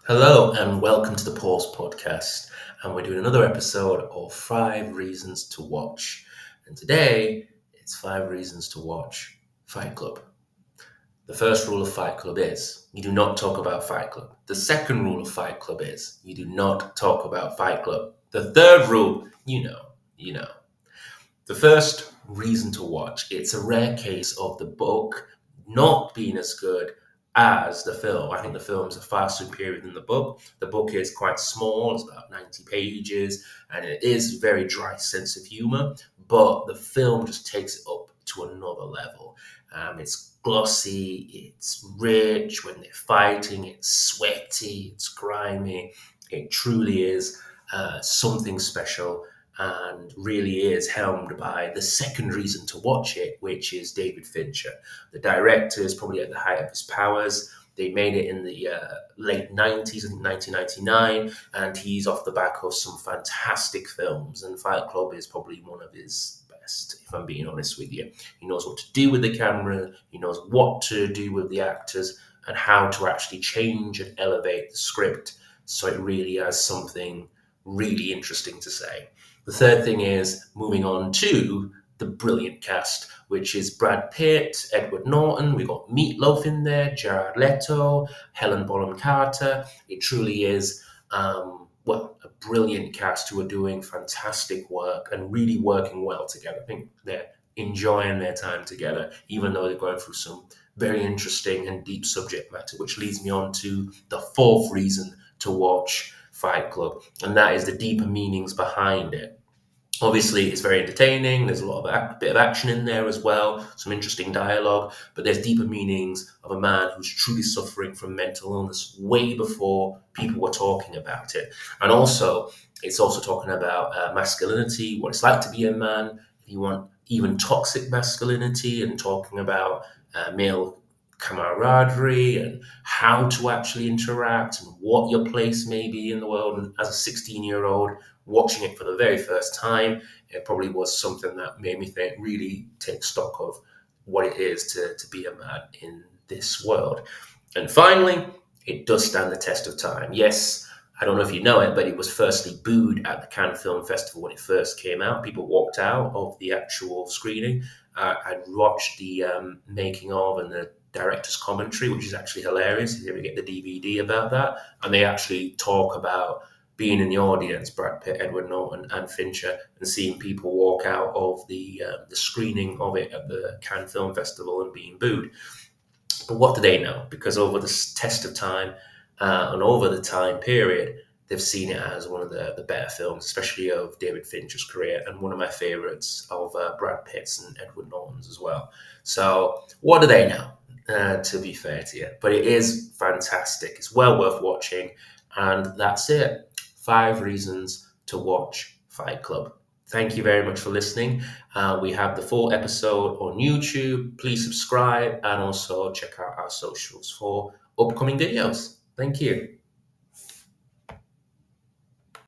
Hello and welcome to the Pause Podcast. And we're doing another episode of 5 Reasons to Watch. And today it's 5 reasons to watch Fight Club. The first rule of Fight Club is you do not talk about Fight Club. The second rule of Fight Club is you do not talk about Fight Club. The third rule, you know. The first reason to watch, it's a rare case of the book not being as good as the film. I think the films are far superior than the book. The book is quite small, it's about 90 pages, and it is a very dry sense of humor, but the film just takes it up to another level. It's glossy, it's rich when they're fighting, it's sweaty, it's grimy. It truly is something special and really is helmed by the second reason to watch it, which is David Fincher. The director is probably at the height of his powers. They made it in the late 90s, I think 1999, and he's off the back of some fantastic films. And Fight Club is probably one of his best, if I'm being honest with you. He knows what to do with the camera, he knows what to do with the actors, and how to actually change and elevate the script so it really has something really interesting to say. The third thing is moving on to the brilliant cast, which is Brad Pitt, Edward Norton. We've got Meatloaf in there, Jared Leto, Helen Bonham Carter. It truly is, a brilliant cast who are doing fantastic work and really working well together. I think they're enjoying their time together, even though they're going through some very interesting and deep subject matter, which leads me on to the fourth reason to watch Fight Club, and that is the deeper meanings behind it. Obviously, it's very entertaining. There's a lot of bit of action in there as well, some interesting dialogue. But there's deeper meanings of a man who's truly suffering from mental illness way before people were talking about it. And also, it's also talking about masculinity, what it's like to be a man. If you want even toxic masculinity, and talking about male camaraderie and how to actually interact and what your place may be in the world. And as a 16-year-old watching it for the very first time, it probably was something that made me really take stock of what it is to be a man in this world. And finally, it does stand the test of time. Yes, I don't know if you know it, but it was firstly booed at the Cannes Film Festival when it first came out. People walked out of the actual screening. I watched the making of and the director's commentary, which is actually hilarious. If you ever get the DVD about that, and they actually talk about being in the audience, Brad Pitt, Edward Norton, and Fincher, and seeing people walk out of the screening of it at the Cannes Film Festival and being booed. But what do they know? Because over the test of time and over the time period, they've seen it as one of the better films, especially of David Fincher's career, and one of my favourites of Brad Pitt's and Edward Norton's as well. So what do they know? To be fair to you, but it is fantastic. It's well worth watching, and that's it. 5 reasons to watch Fight Club. Thank you very much for listening. We have the full episode on YouTube. Please subscribe and also check out our socials for upcoming videos. Thank you.